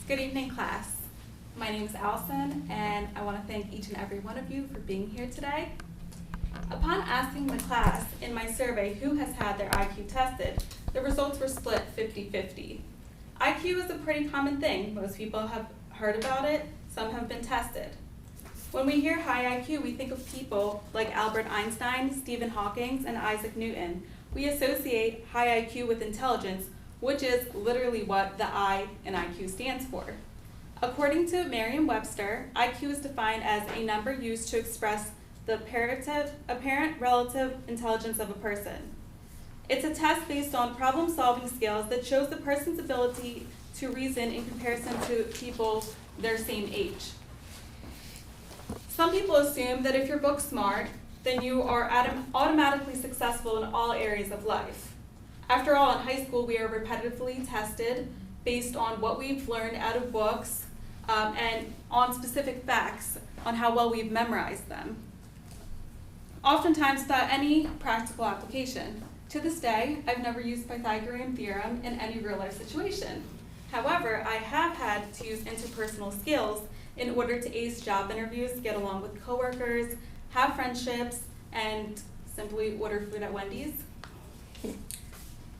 Good evening, class. My name is Allison, and I want to thank each and every one of you for being here today. Upon asking the class in my survey who has had their IQ tested, the results were split 50-50. IQ is a pretty common thing. Most people have heard about it, some have been tested. When we hear high IQ, we think of people like Albert Einstein, Stephen Hawking, and Isaac Newton. We associate high IQ with intelligence, which is literally what the I in IQ stands for. According to Merriam-Webster, IQ is defined as a number used to express the apparent relative intelligence of a person. It's a test based on problem-solving skills that shows the person's ability to reason in comparison to people their same age. Some people assume that if you're book smart, then you are automatically successful in all areas of life. After all, in high school, we are repetitively tested based on what we've learned out of books and on specific facts on how well we've memorized them, oftentimes without any practical application. To this day, I've never used Pythagorean theorem in any real-life situation. However, I have had to use interpersonal skills in order to ace job interviews, get along with coworkers, have friendships, and simply order food at Wendy's.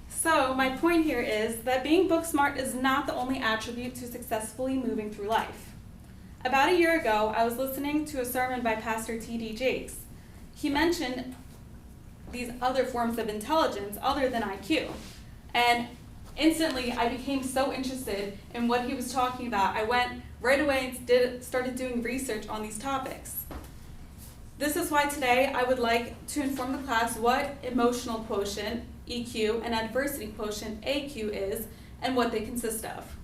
So my point here is that being book smart is not the only attribute to successfully moving through life. About a year ago, I was listening to a sermon by Pastor T.D. Jakes. He mentioned these other forms of intelligence other than IQ. And instantly, I became so interested in what he was talking about. I went right away and started doing research on these topics. This is why today I would like to inform the class what emotional quotient, EQ, and adversity quotient, AQ, is and what they consist of.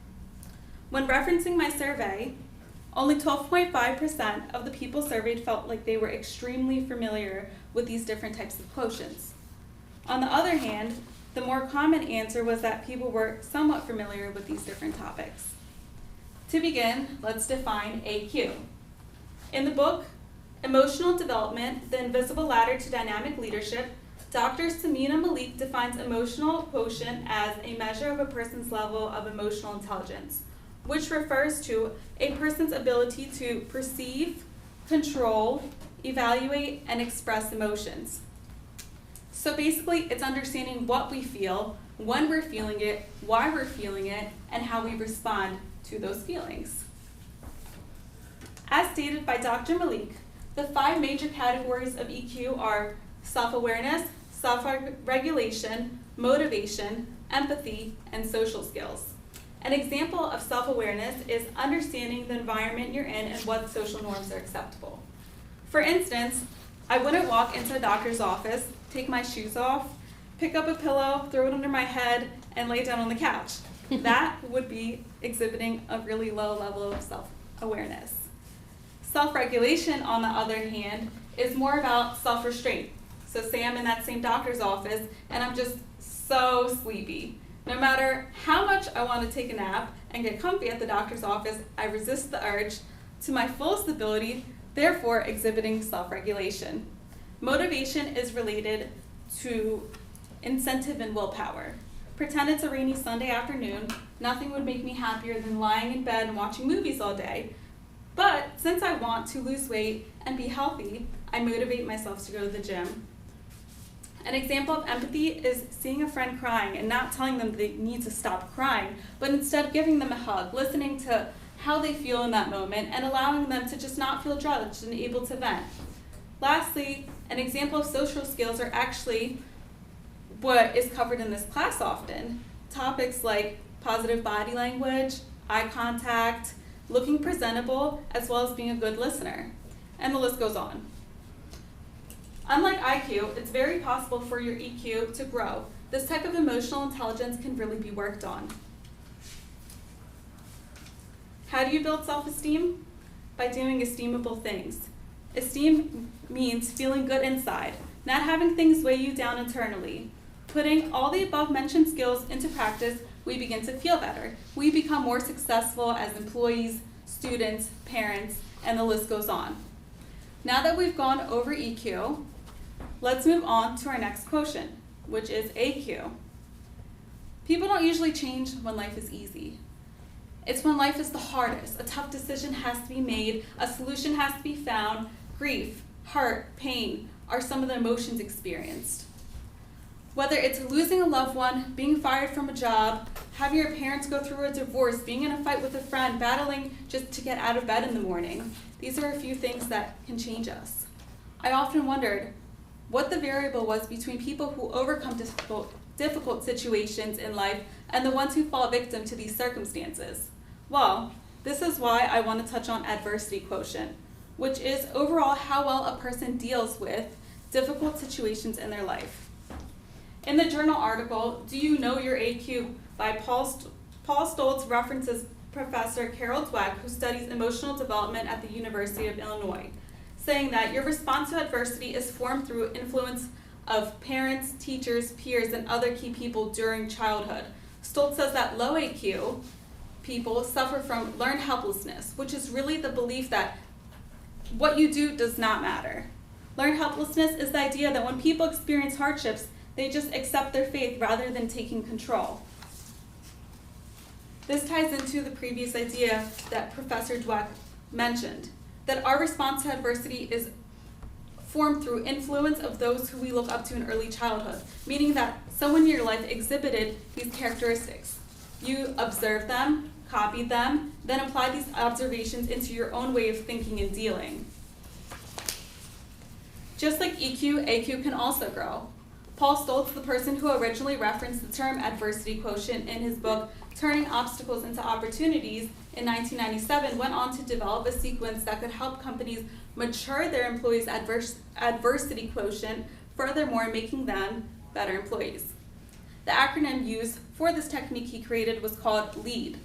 When referencing my survey, only 12.5% of the people surveyed felt like they were extremely familiar with these different types of quotients. On the other hand, the more common answer was that people were somewhat familiar with these different topics. To begin, let's define AQ. In the book, Emotional Development, The Invisible Ladder to Dynamic Leadership, Dr. Samina Malik defines emotional quotient as a measure of a person's level of emotional intelligence, which refers to a person's ability to perceive, control, evaluate, and express emotions. So basically, it's understanding what we feel, when we're feeling it, why we're feeling it, and how we respond to those feelings. As stated by Dr. Malik, the 5 major categories of EQ are self-awareness, self-regulation, motivation, empathy, and social skills. An example of self-awareness is understanding the environment you're in and what social norms are acceptable. For instance, I wouldn't walk into a doctor's office, take my shoes off, pick up a pillow, throw it under my head, and lay down on the couch. That would be exhibiting a really low level of self-awareness. Self-regulation, on the other hand, is more about self-restraint. So say I'm in that same doctor's office and I'm just so sleepy. No matter how much I want to take a nap and get comfy at the doctor's office, I resist the urge to my fullest ability, therefore exhibiting self-regulation. Motivation is related to incentive and willpower. Pretend it's a rainy Sunday afternoon. Nothing would make me happier than lying in bed and watching movies all day. But since I want to lose weight and be healthy, I motivate myself to go to the gym. An example of empathy is seeing a friend crying and not telling them they need to stop crying, but instead giving them a hug, listening to how they feel in that moment, and allowing them to just not feel judged and able to vent. Lastly, an example of social skills are actually what is covered in this class often. Topics like positive body language, eye contact, looking presentable, as well as being a good listener. And the list goes on. Unlike IQ, it's very possible for your EQ to grow. This type of emotional intelligence can really be worked on. How do you build self-esteem? By doing esteemable things. Esteem means feeling good inside, not having things weigh you down internally. Putting all the above-mentioned skills into practice, we begin to feel better. We become more successful as employees, students, parents, and the list goes on. Now that we've gone over EQ, let's move on to our next quotient, which is AQ. People don't usually change when life is easy. It's when life is the hardest, a tough decision has to be made, a solution has to be found, grief, hurt, pain are some of the emotions experienced. Whether it's losing a loved one, being fired from a job, having your parents go through a divorce, being in a fight with a friend, battling just to get out of bed in the morning, these are a few things that can change us. I often wondered what the variable was between people who overcome difficult situations in life and the ones who fall victim to these circumstances. Well, this is why I want to touch on adversity quotient, which is overall how well a person deals with difficult situations in their life. In the journal article, Do You Know Your AQ by Paul Stoltz references Professor Carol Dweck, who studies emotional development at the University of Illinois, saying that your response to adversity is formed through influence of parents, teachers, peers, and other key people during childhood. Stoltz says that low AQ people suffer from learned helplessness, which is really the belief that what you do does not matter. Learned helplessness is the idea that when people experience hardships, they just accept their fate rather than taking control. This ties into the previous idea that Professor Dweck mentioned, that our response to adversity is formed through influence of those who we look up to in early childhood, meaning that someone in your life exhibited these characteristics. You observed them, copied them, then applied these observations into your own way of thinking and dealing. Just like EQ, AQ can also grow. Paul Stoltz, the person who originally referenced the term adversity quotient in his book, Turning Obstacles into Opportunities, in 1997, went on to develop a sequence that could help companies mature their employees' adversity quotient, furthermore making them better employees. The acronym used for this technique he created was called LEAD.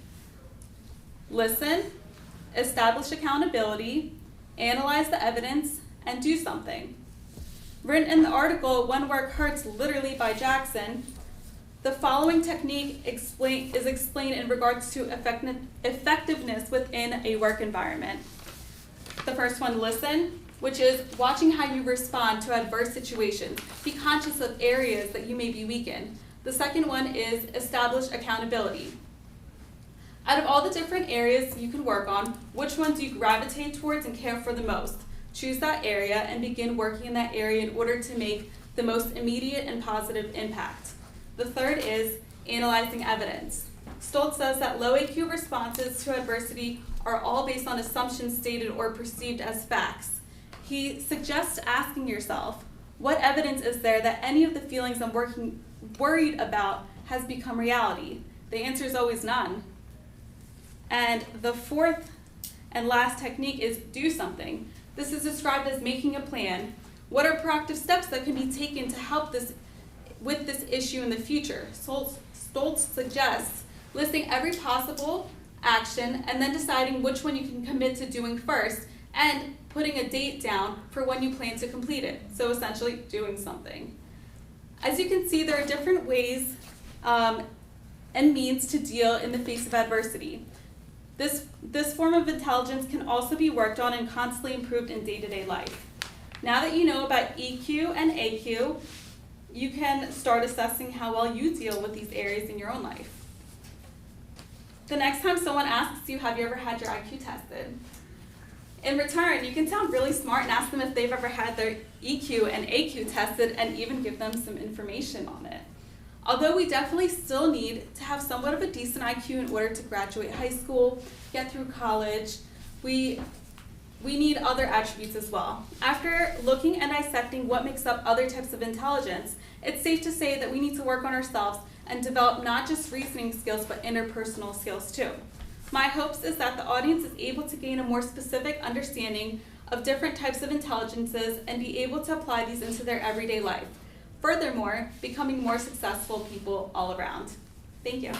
Listen, establish accountability, analyze the evidence, and do something. Written in the article, When Work Hurts, literally by Jackson, the following technique is explained in regards to effectiveness within a work environment. The first one, listen, which is watching how you respond to adverse situations. Be conscious of areas that you may be weak in. The second one is establish accountability. Out of all the different areas you can work on, which one do you gravitate towards and care for the most? Choose that area and begin working in that area in order to make the most immediate and positive impact. The third is analyzing evidence. Stoltz says that low AQ responses to adversity are all based on assumptions stated or perceived as facts. He suggests asking yourself, what evidence is there that any of the feelings I'm worried about has become reality? The answer is always none. And the fourth and last technique is do something. This is described as making a plan. What are proactive steps that can be taken to help with this issue in the future? Stoltz suggests listing every possible action and then deciding which one you can commit to doing first and putting a date down for when you plan to complete it. So essentially doing something. As you can see, there are different ways and means to deal in the face of adversity. This form of intelligence can also be worked on and constantly improved in day-to-day life. Now that you know about EQ and AQ, you can start assessing how well you deal with these areas in your own life. The next time someone asks you, have you ever had your IQ tested? In return, you can sound really smart and ask them if they've ever had their EQ and AQ tested and even give them some information on it. Although we definitely still need to have somewhat of a decent IQ in order to graduate high school, get through college, we need other attributes as well. After looking and dissecting what makes up other types of intelligence, it's safe to say that we need to work on ourselves and develop not just reasoning skills, but interpersonal skills too. My hopes is that the audience is able to gain a more specific understanding of different types of intelligences and be able to apply these into their everyday life. Furthermore, becoming more successful people all around. Thank you.